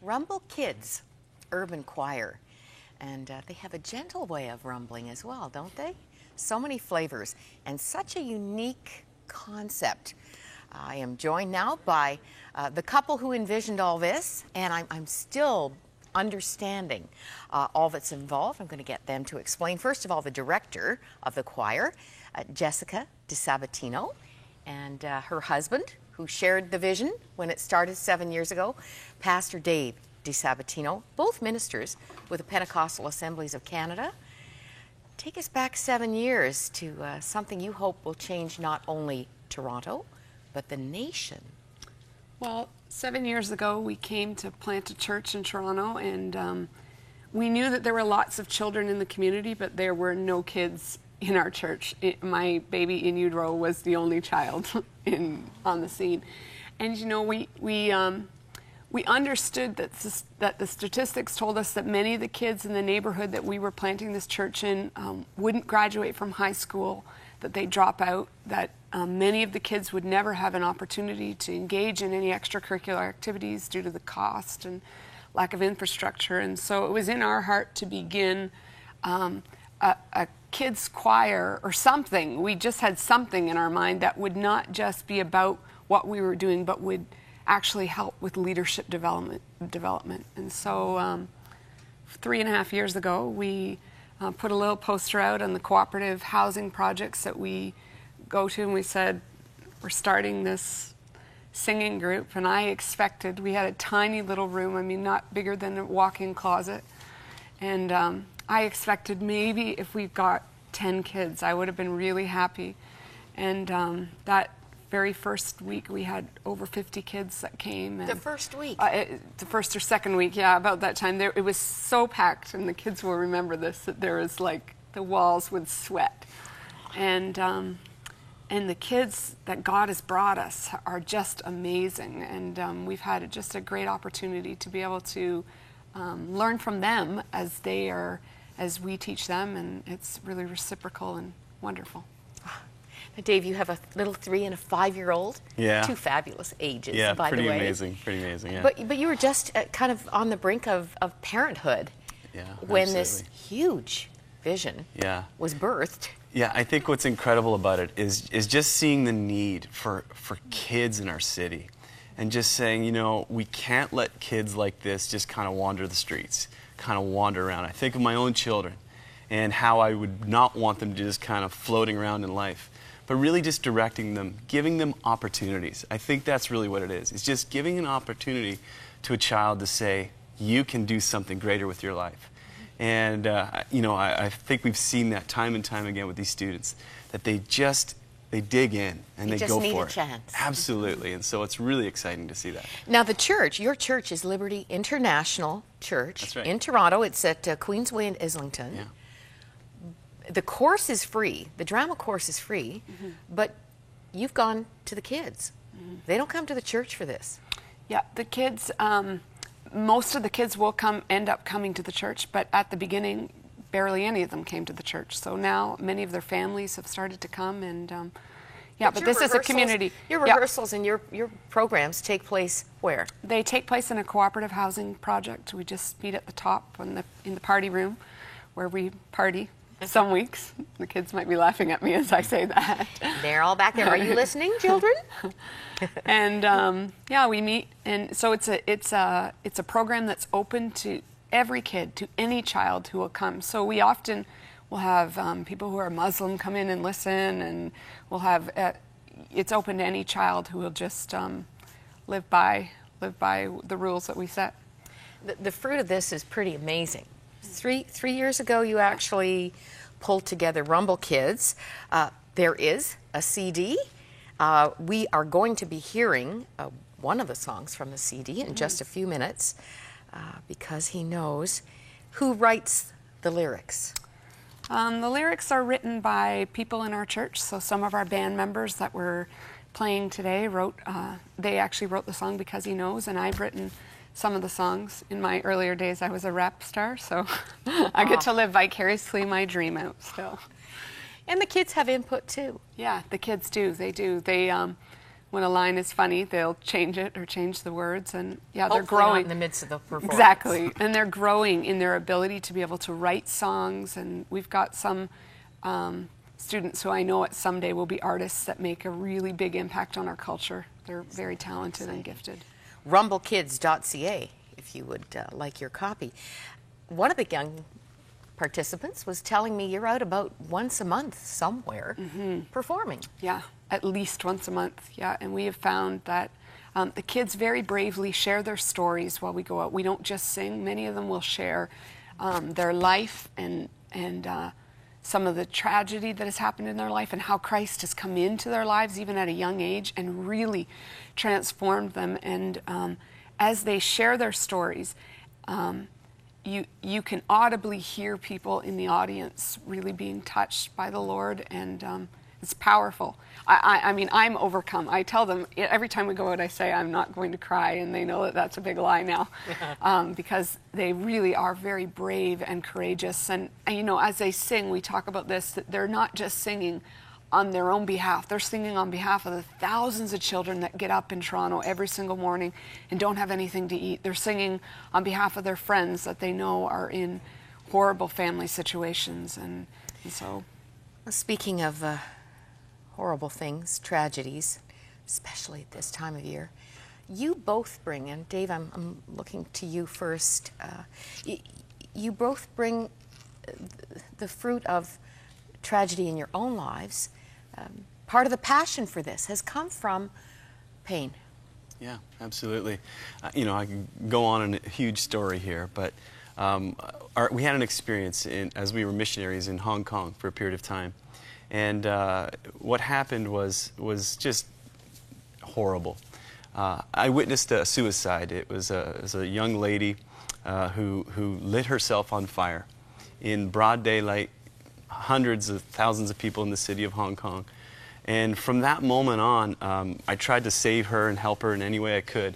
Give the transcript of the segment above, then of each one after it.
Rumble Kids Urban Choir. And they have a gentle way of rumbling as well, don't they? So many flavors and such a unique concept. I am joined now by the couple who envisioned all this, and I'm still understanding all that's involved. I'm going to get them to explain. First of all, the director of the choir, Jessica DiSabatino, and her husband, who shared the vision when it started 7 years ago, Pastor Dave DiSabatino, both ministers with the Pentecostal Assemblies of Canada. Take us back 7 years to something you hope will change not only Toronto, but the nation. Well, 7 years ago, we came to plant a church in Toronto, and we knew that there were lots of children in the community, but there were no kids in our church. My baby in utero was the only child on the scene. And you know, we understood that the statistics told us that many of the kids in the neighborhood that we were planting this church in wouldn't graduate from high school, that they'd drop out, that many of the kids would never have an opportunity to engage in any extracurricular activities due to the cost and lack of infrastructure. And so it was in our heart to begin a kids choir or something. We just had something in our mind that would not just be about what we were doing, but would actually help with leadership development. And so 3.5 years ago, we put a little poster out on the cooperative housing projects that we go to, and we said, we're starting this singing group. And I expected, we had a tiny little room, I mean, not bigger than a walk-in closet. And I expected maybe if we got 10 kids, I would have been really happy. And that very first week, we had over 50 kids that came. And, the first week? The first or second week, yeah, about that time. It was so packed, and the kids will remember this, that there was like, the walls would sweat. And the kids that God has brought us are just amazing. And we've had just a great opportunity to be able to learn from them as we teach them, and it's really reciprocal and wonderful. Now, Dave, you have a little 3- and a 5-year-old. Yeah. Two fabulous ages, yeah, by the way. Pretty amazing, yeah. But you were just kind of on the brink of parenthood when absolutely. this huge vision was birthed. Yeah, I think what's incredible about it is just seeing the need for kids in our city, and just saying, you know, we can't let kids like this just kind of wander the streets, kind of wander around. I think of my own children and how I would not want them to just kind of floating around in life, but really just directing them, giving them opportunities. I think that's really what it is. It's just giving an opportunity to a child to say, you can do something greater with your life. And, you know, I think we've seen that time and time again with these students, that they dig in and they go for it. Just need a chance. Absolutely. And so it's really exciting to see that. Now, the church, your church is Liberty International Church. That's right. In Toronto. It's at Queensway in Islington. Yeah. The course is free. The drama course is free, but you've gone to the kids. They don't come to the church for this. Yeah, the kids, most of the kids will end up coming to the church, but at the beginning, barely any of them came to the church. So now many of their families have started to come, and but this is a community. Your rehearsals and your programs take place where? They take place in a cooperative housing project. We just meet at the top in the party room, where we party. Some weeks. The kids might be laughing at me as I say that. They're all back there. Are you listening, children? And we meet, and so it's a program that's open to every kid, to any child who will come. So we often will have people who are Muslim come in and listen, and we'll have it's open to any child who will just live by the rules that we set. The fruit of this is pretty amazing. Three years ago, you actually pulled together Rumble Kids. There is a CD. We are going to be hearing one of the songs from the CD in just a few minutes, because he knows who writes the lyrics. The lyrics are written by people in our church. So some of our band members that were playing today they actually wrote the song Because He Knows, and I've written some of the songs. In my earlier days, I was a rap star, so I get to live vicariously my dream out still. And the kids have input too. Yeah, the kids do. They do. when a line is funny, they'll change it or change the words, and yeah, they're Hopefully not growing in the midst of the performance. Exactly, and they're growing in their ability to be able to write songs. And we've got some students who I know at someday will be artists that make a really big impact on our culture. They're very talented and gifted. rumblekids.ca if you would like your copy. One of the young participants was telling me you're out about once a month somewhere performing. Yeah, at least once a month. Yeah, and we have found that the kids very bravely share their stories while we go out. We don't just sing. Many of them will share their life and some of the tragedy that has happened in their life and how Christ has come into their lives even at a young age and really transformed them. And as they share their stories, you can audibly hear people in the audience really being touched by the Lord, and it's powerful. I mean, I'm overcome. I tell them every time we go out, I say I'm not going to cry, and they know that that's a big lie now, because they really are very brave and courageous. And you know, as they sing, we talk about this, that they're not just singing on their own behalf. They're singing on behalf of the thousands of children that get up in Toronto every single morning and don't have anything to eat. They're singing on behalf of their friends that they know are in horrible family situations. And so... Well, speaking of horrible things, tragedies, especially at this time of year, you both bring, and Dave, I'm looking to you first, you both bring the fruit of tragedy in your own lives. Part of the passion for this has come from pain. Yeah, absolutely. You know, I can go on a huge story here, but we had an experience as we were missionaries in Hong Kong for a period of time. And what happened was just horrible. I witnessed a suicide. It was a young lady who lit herself on fire in broad daylight, hundreds of thousands of people in the city of Hong Kong. And from that moment on, I tried to save her and help her in any way I could,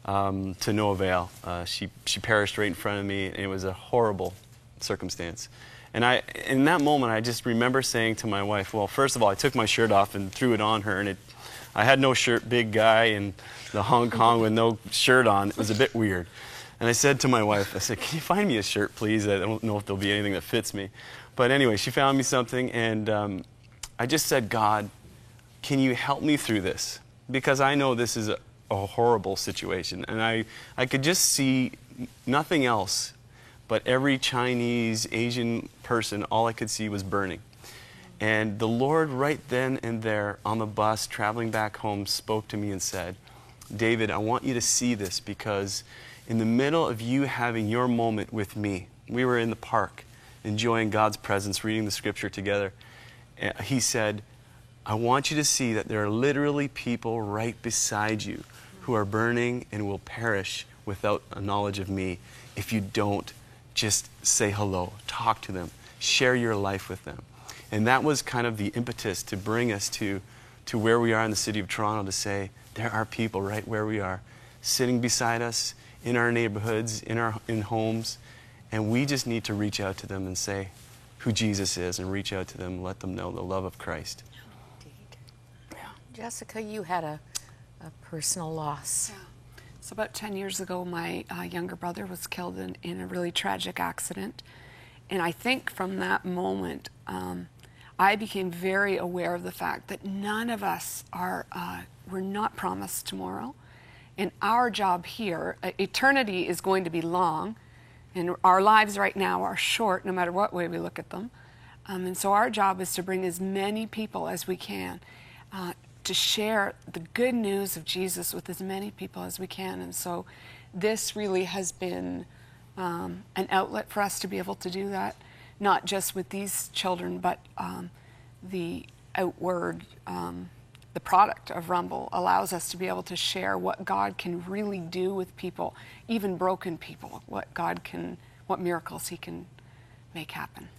to no avail. She perished right in front of me, and it was a horrible circumstance. And in that moment, I just remember saying to my wife, well, first of all, I took my shirt off and threw it on her, and I had no shirt, big guy in the Hong Kong with no shirt on. It was a bit weird. And I said to my wife, I said, can you find me a shirt, please? I don't know if there'll be anything that fits me. But anyway, she found me something, and I just said, God, can you help me through this? Because I know this is a horrible situation. And I could just see nothing else but every Chinese, Asian person, all I could see was burning. And the Lord right then and there on the bus traveling back home spoke to me and said, David, I want you to see this, because in the middle of you having your moment with me, we were in the park enjoying God's presence, reading the scripture together. He said, I want you to see that there are literally people right beside you who are burning and will perish without a knowledge of me if you don't just say hello, talk to them, share your life with them. And that was kind of the impetus to bring us to where we are in the city of Toronto, to say there are people right where we are, sitting beside us in our neighborhoods, in homes, and we just need to reach out to them and say who Jesus is, and reach out to them and let them know the love of Christ. Indeed. Yeah. Jessica, you had a personal loss. Yeah. So about 10 years ago, my younger brother was killed in a really tragic accident. And I think from that moment, I became very aware of the fact that none of us we're not promised tomorrow. And our job here, eternity is going to be long, and our lives right now are short, no matter what way we look at them. And so our job is to bring as many people as we can, to share the good news of Jesus with as many people as we can. And so this really has been an outlet for us to be able to do that, not just with these children, but the outward, the product of Rumble allows us to be able to share what God can really do with people, even broken people, what miracles He can make happen.